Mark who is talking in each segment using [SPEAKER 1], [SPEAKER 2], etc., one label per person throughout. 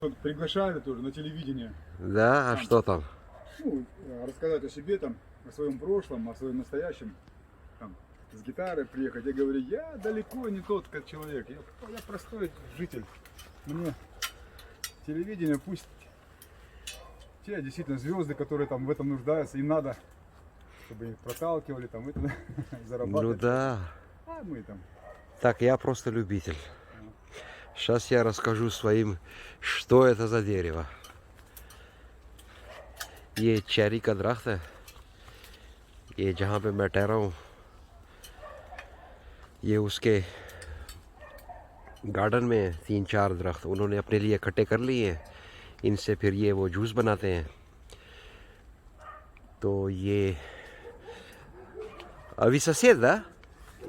[SPEAKER 1] Вот приглашали тоже на телевидение.
[SPEAKER 2] Да, а что там?
[SPEAKER 1] Ну, рассказать о себе, там, о своем прошлом, о своем настоящем. Там, с гитарой приехать. Я говорю, я далеко не тот как человек. Я простой житель. Мне телевидение пусть те действительно звезды, которые там в этом нуждаются, им надо, чтобы их проталкивали, там, это, зарабатывать.
[SPEAKER 2] Ну да.
[SPEAKER 1] А мы там.
[SPEAKER 2] Так, я просто любитель. Сейчас я расскажу своим, что это за дерево. ये चेरी का दरख्त है। ये जहाँ पे मैं ठहरा हूँ, ये उसके गार्डन में 3-4 दरख्त उन्होंने अपने लिए इकट्ठे कर लिए हैं। इनसे फिर ये वो जूस बनाते हैं। तो ये А вы сосед, да?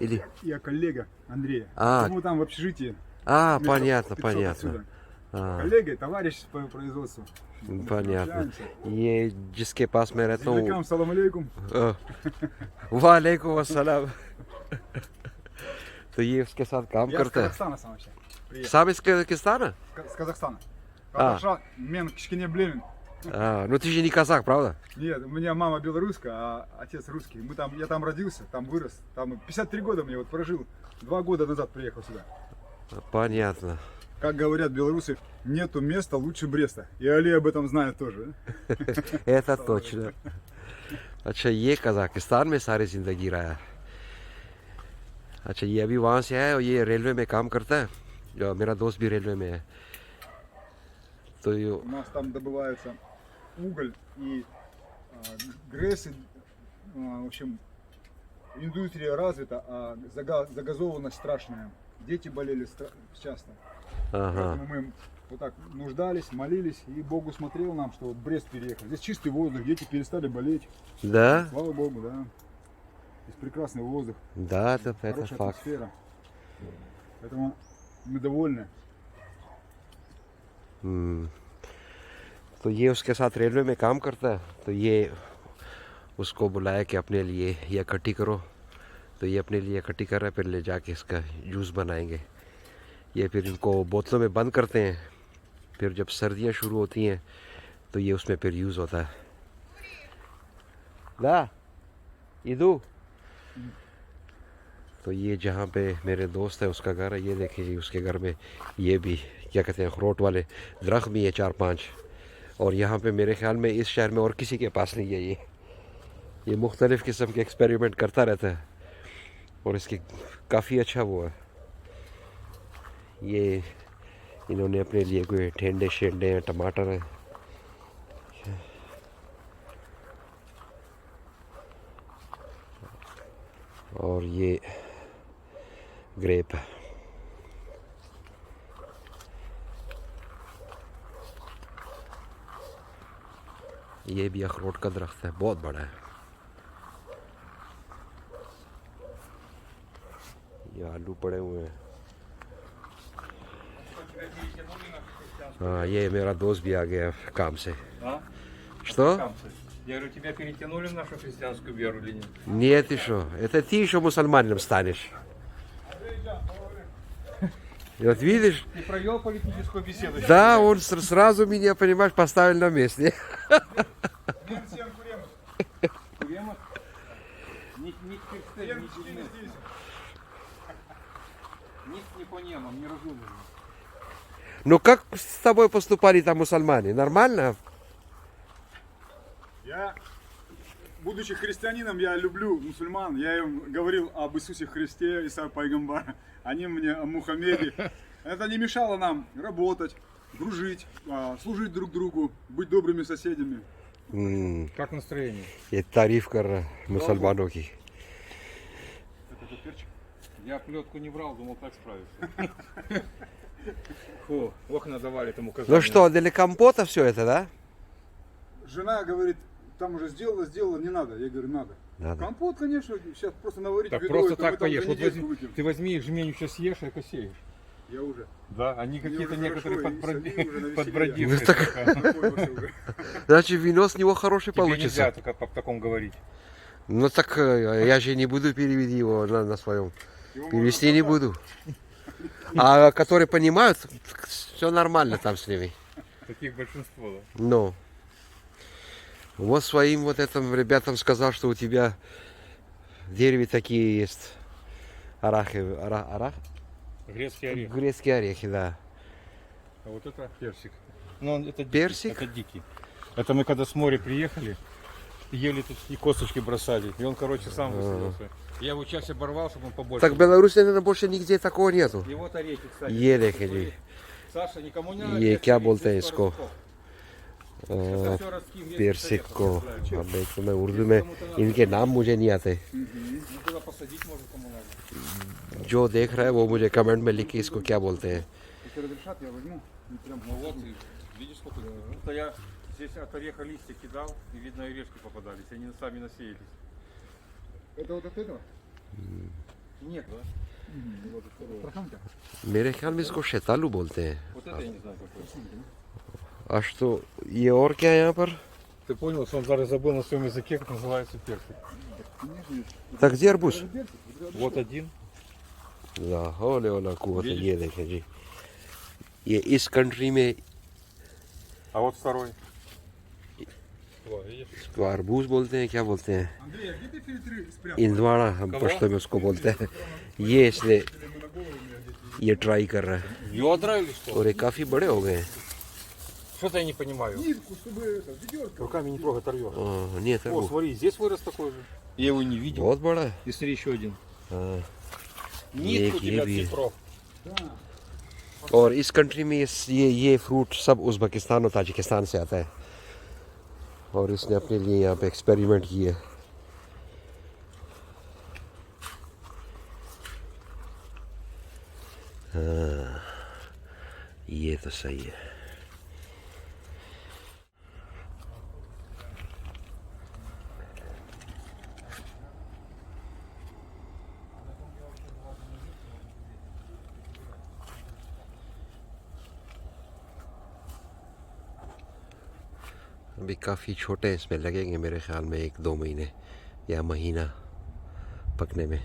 [SPEAKER 2] Или?
[SPEAKER 1] Я коллега Андрея.
[SPEAKER 2] А.
[SPEAKER 1] Мы там в общежитии.
[SPEAKER 2] А,
[SPEAKER 1] метров
[SPEAKER 2] понятно,
[SPEAKER 1] 500
[SPEAKER 2] понятно.
[SPEAKER 1] отсюда.
[SPEAKER 2] А,
[SPEAKER 1] Коллега, товарищ по производству.
[SPEAKER 2] понятно.
[SPEAKER 1] Общаемся.
[SPEAKER 2] ये जिसके पास मैं रहता हूँ,
[SPEAKER 1] Землякам, салам алейкум.
[SPEAKER 2] वालेकुम अस्सलाम। तो ये उसके साथ काम
[SPEAKER 1] Я с
[SPEAKER 2] करता है।
[SPEAKER 1] Казахстана сам вообще. Приехал.
[SPEAKER 2] Сам из Казахстана?
[SPEAKER 1] С Казахстана.
[SPEAKER 2] А.
[SPEAKER 1] Казахстан, мен кішкене блемін.
[SPEAKER 2] А, ну ты же не казах, правда?
[SPEAKER 1] Нет, у меня мама белорусская, а отец русский. Я там родился, там вырос. Там 53 года мне вот прожил. 2 года назад приехал сюда.
[SPEAKER 2] Понятно.
[SPEAKER 1] Как говорят белорусы, нету места лучше Бреста. И Али об этом знает тоже.
[SPEAKER 2] Это точно. अच्छा ये कजाकिस्तान में सारी जिंदगी रहा है। अच्छा ये अभी वहाँ से है और ये रेलवे में काम करता है। जो मेरा दोस्त भी रेलवे में है। तो ये
[SPEAKER 1] У нас там добывается уголь и ГРЭС. В общем, индустрия развита, а загазованность страшная. Дети болели часто.
[SPEAKER 2] ага.
[SPEAKER 1] Поэтому мы вот так нуждались, молились, и Богу смотрел нам, что в Брест переехали. Здесь чистый воздух, дети перестали болеть.
[SPEAKER 2] Да?
[SPEAKER 1] Слава Богу, да. Здесь прекрасный воздух,
[SPEAKER 2] Да, это
[SPEAKER 1] хорошая
[SPEAKER 2] факт.
[SPEAKER 1] атмосфера. Поэтому мы довольны.
[SPEAKER 2] तो ये उसके साथ रेलवे में काम करता है। तो ये उसको बुलाया कि अपने लिए ये इकट्ठी करो। तो ये अपने लिए इकट्ठी कर रहा है, फिर ले जाके इसका जूस बनाएंगे। ये फिर इनको बोतलों में बंद करते हैं। फिर जब सर्दियाँ शुरू होती हैं तो ये उसमें फिर यूज़ होता है। ला इदू। तो ये जहाँ पे मेरे दोस्त है उसका घर है, ये देखिए जी उसके घर में ये भी क्या कहते हैं अखरोट वाले दरख्त भी है 4-5। और यहाँ पे मेरे ख्याल में इस शहर में और किसी के पास नहीं है ये मुख्तलिफ़ किस्म के एक्सपेरिमेंट करता रहता है और इसकी काफ़ी अच्छा वो है। ये इन्होंने अपने लिए कोई ठेंडे शेंडे हैं, टमाटर हैं। और ये ग्रेप है। ये भी अखरोट का दरख्त है, बहुत बड़ा है। ये आलू पड़े हुए हैं। हाँ, ये मेरा दोस्त भी आ गया काम से।
[SPEAKER 3] А?
[SPEAKER 2] Что?
[SPEAKER 3] Я говорю, тебя перетянули в нашу христианскую веру или нет?
[SPEAKER 2] Нет, ты что? Это ты еще мусульманином станешь. И вот видишь,
[SPEAKER 3] Ты провел политическую беседу.
[SPEAKER 2] да, он сразу меня, понимаешь, поставил на месте.
[SPEAKER 3] Куремов? Ник Кирстель, ник Кирстель. Ник не по немам, не разумным.
[SPEAKER 2] Ну как с тобой поступали там мусульмане? Нормально?
[SPEAKER 1] Я, будучи христианином, я люблю мусульман. Я им говорил об Иисусе Христе, Иса Пайгамбар. Они мне о Мухаммеде. Это не мешало нам работать, дружить, служить друг другу, быть добрыми соседями.
[SPEAKER 3] Как настроение?
[SPEAKER 2] ये तारीफ कर रहा मुसलमानों की।
[SPEAKER 1] Это тот перчик?
[SPEAKER 3] Я плетку не брал, думал так справиться. Фу, окна давали этому казаху.
[SPEAKER 2] Ну что, для компота все это, да?
[SPEAKER 1] Жена говорит, там уже сделала, не надо. Я говорю, надо.
[SPEAKER 2] Надо.
[SPEAKER 1] Компот, конечно, сейчас просто наварить
[SPEAKER 3] Так
[SPEAKER 1] ведро,
[SPEAKER 3] просто
[SPEAKER 1] это мы
[SPEAKER 3] так
[SPEAKER 1] там
[SPEAKER 3] поешь.
[SPEAKER 1] за
[SPEAKER 3] Вот
[SPEAKER 1] недельку
[SPEAKER 3] возьми,
[SPEAKER 1] выпьем.
[SPEAKER 3] ты возьми жменю сейчас съешь, а это сеешь.
[SPEAKER 1] Я уже.
[SPEAKER 3] Да, они
[SPEAKER 1] Мне
[SPEAKER 3] какие-то
[SPEAKER 1] уже
[SPEAKER 3] некоторые
[SPEAKER 1] хорошо, и сами уже на
[SPEAKER 3] подбродившие.
[SPEAKER 2] Ну так-
[SPEAKER 1] Напоился уже.
[SPEAKER 2] Значит, вино с него хорошее
[SPEAKER 3] Тебе
[SPEAKER 2] получится.
[SPEAKER 3] нельзя только по таком говорить.
[SPEAKER 2] Ну так я же не буду перевести его на своем.
[SPEAKER 1] Его можно
[SPEAKER 2] Перевести не
[SPEAKER 1] продать.
[SPEAKER 2] буду. А которые понимают, все нормально там с ними.
[SPEAKER 3] Таких большинство, да?
[SPEAKER 2] Ну. Вот своим вот этим ребятам сказал, что у тебя в дереве такие есть арахи,
[SPEAKER 3] Грецкий орех.
[SPEAKER 2] грецкие орехи, да.
[SPEAKER 3] А вот это персик. Ну, это дикий,
[SPEAKER 2] Персик?
[SPEAKER 3] Это дикий. Это мы когда с моря приехали, ели тут и косточки бросали. И он, короче, сам высадился. Я его часть оборвал, чтобы он побольше.
[SPEAKER 2] Так в Беларуси, наверное, больше нигде такого нету.
[SPEAKER 3] И вот орехи, кстати.
[SPEAKER 2] Еле ходили.
[SPEAKER 3] Саша, никому не
[SPEAKER 2] ये क्या बोलते हैं इसको
[SPEAKER 3] Это все ростки грецких
[SPEAKER 2] पेर्सिक
[SPEAKER 3] орехов,
[SPEAKER 2] को
[SPEAKER 3] представляешь?
[SPEAKER 2] अब एक तो मैं उर्दू में इनके नाम मुझे नहीं आते
[SPEAKER 3] Ну, туда посадить можно кому надо.
[SPEAKER 2] जो देख रहा है वो मुझे कमेंट में लिखे इसको क्या बोलते हैं
[SPEAKER 1] Если разрешат, я возьму. И прям
[SPEAKER 3] Ну вот, и видишь, сколько. Это я здесь от ореха листья кидал, и видно, орешки попадались. Они сами насеялись.
[SPEAKER 1] Это вот от этого?
[SPEAKER 3] Нет, да?
[SPEAKER 1] Вот от второго. Страханка?
[SPEAKER 2] मेरे ख्याल में इसको शैतालू बोलते हैं
[SPEAKER 3] Вот это я не знаю какой.
[SPEAKER 2] а что ये और क्या है यहाँ पर
[SPEAKER 3] Ты понял, что он даже забыл на своем языке, как называется персик.
[SPEAKER 2] так где арбуз
[SPEAKER 3] Вот один.
[SPEAKER 2] ला हौले वला कुव्वत ये देखें जी ये इस कंट्री में
[SPEAKER 3] А вот второй. Вот, видишь?
[SPEAKER 2] इसको арбуз बोलते हैं क्या बोलते हैं
[SPEAKER 1] Андрей, а где ты фильтры спрятал?
[SPEAKER 2] इंदवाड़ा हम पश्तो में उसको बोलते हैं ये इसने ये ट्राई कर रहा है
[SPEAKER 3] Ведра или что?
[SPEAKER 2] और ये काफी बड़े हो गए हैं
[SPEAKER 3] Что-то я не понимаю.
[SPEAKER 1] Нитку, чтобы это, ведерко.
[SPEAKER 3] Руками не трогай, оторвешь.
[SPEAKER 2] нет
[SPEAKER 3] О,
[SPEAKER 2] арбуз
[SPEAKER 3] смотри, здесь вырос такой же. Я его не видел.
[SPEAKER 2] बहुत बड़ा है
[SPEAKER 3] И смотри, еще один.
[SPEAKER 2] हाँ।
[SPEAKER 3] Нитку
[SPEAKER 2] ये
[SPEAKER 3] тебя
[SPEAKER 2] भी है।
[SPEAKER 3] Петров.
[SPEAKER 2] और इस कंट्री में ये फ्रूट सब उज़्बेकिस्तान और ताजिकिस्तान से आता है और इसने अपने लिए यहाँ पे एक्सपेरिमेंट किए हाँ ये तो सही है अभी काफ़ी छोटे हैं इसमें लगेंगे मेरे ख्याल में 1-2 महीने या महीना पकने में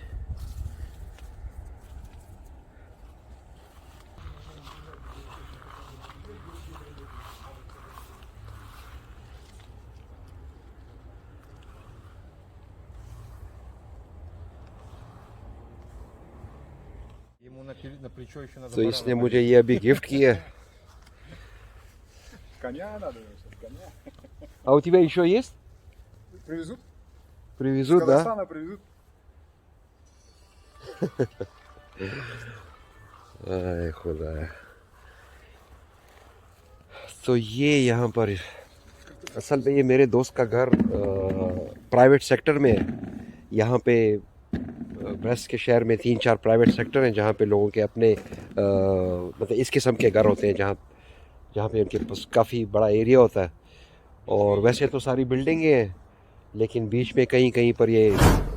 [SPEAKER 3] Ему на плечо еще надо.
[SPEAKER 2] तो
[SPEAKER 3] барана
[SPEAKER 2] इसने
[SPEAKER 3] повесить.
[SPEAKER 2] मुझे ये अभी गिफ्ट किया
[SPEAKER 1] Коня надо, сейчас, коня.
[SPEAKER 2] а у тебя еще есть
[SPEAKER 1] Привезут? С
[SPEAKER 2] привезут да
[SPEAKER 1] Казахстана привезут.
[SPEAKER 2] आए खुदा तो ये यहाँ पर असल में ये मेरे दोस्त का घर प्राइवेट सेक्टर में है यहाँ पे ब्रेस्ट के शहर में 3-4 प्राइवेट सेक्टर हैं जहाँ पे लोगों के अपने मतलब इस किस्म के घर होते हैं जहाँ पे उनके पास काफ़ी बड़ा एरिया होता है और वैसे तो सारी बिल्डिंगें हैं लेकिन बीच में कहीं कहीं पर ये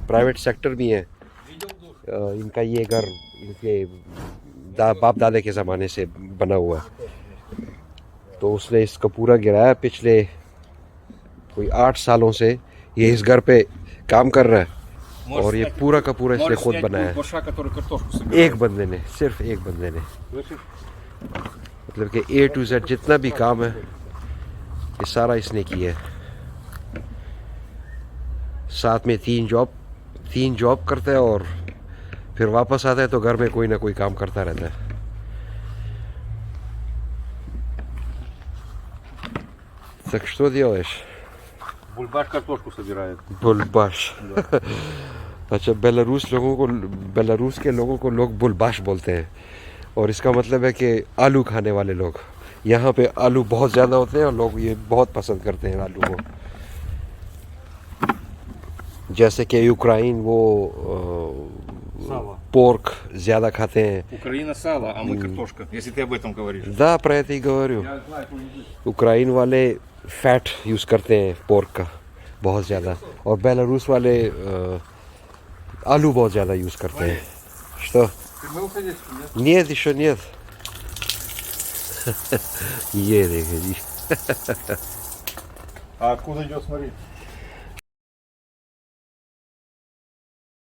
[SPEAKER 2] प्राइवेट सेक्टर भी हैं इनका ये घर इनके बाप दादे के ज़माने से बना हुआ है तो उसने इसका पूरा गिराया पिछले कोई 8 सालों से ये इस घर पे काम कर रहा है
[SPEAKER 3] Можешь
[SPEAKER 2] और ये
[SPEAKER 3] снять-
[SPEAKER 2] पूरा का पूरा इसने
[SPEAKER 3] можешь
[SPEAKER 2] खुद
[SPEAKER 3] снять
[SPEAKER 2] बनाया है
[SPEAKER 3] баша, который картошку собирает.
[SPEAKER 2] एक बंदे ने सिर्फ एक बंदे ने
[SPEAKER 3] Слышишь?
[SPEAKER 2] मतलब कि A to Z जितना भी काम है ये सारा इसने किया है साथ में 3 जॉब करता है और फिर वापस आता है तो घर में कोई ना कोई काम करता रहता है Так что делаешь?
[SPEAKER 3] Бульбаш картошку собирает.
[SPEAKER 2] बुलबाश अच्छा बेलारूस के लोगों को लोग बुलबाश बोलते हैं और इसका मतलब है कि आलू खाने वाले लोग यहाँ पे आलू बहुत ज़्यादा होते हैं और लोग ये बहुत पसंद करते हैं आलू को जैसे कि यूक्रेन वो
[SPEAKER 3] Сало.
[SPEAKER 2] पोर्क ज़्यादा खाते हैं
[SPEAKER 3] Украина сало, а мы картошка. Если ты об этом говоришь.
[SPEAKER 2] да про это и говорю
[SPEAKER 3] Я знаю, кто-нибудь.
[SPEAKER 2] यूक्रेन वाले फैट यूज़ करते हैं पोर्क का बहुत ज़्यादा और बेलारूस वाले आलू बहुत ज़्यादा यूज़ करते हैं что
[SPEAKER 3] Ты мылся здесь, нет?
[SPEAKER 2] нет еще нет ये देखिए जी
[SPEAKER 3] А откуда идет, смотри?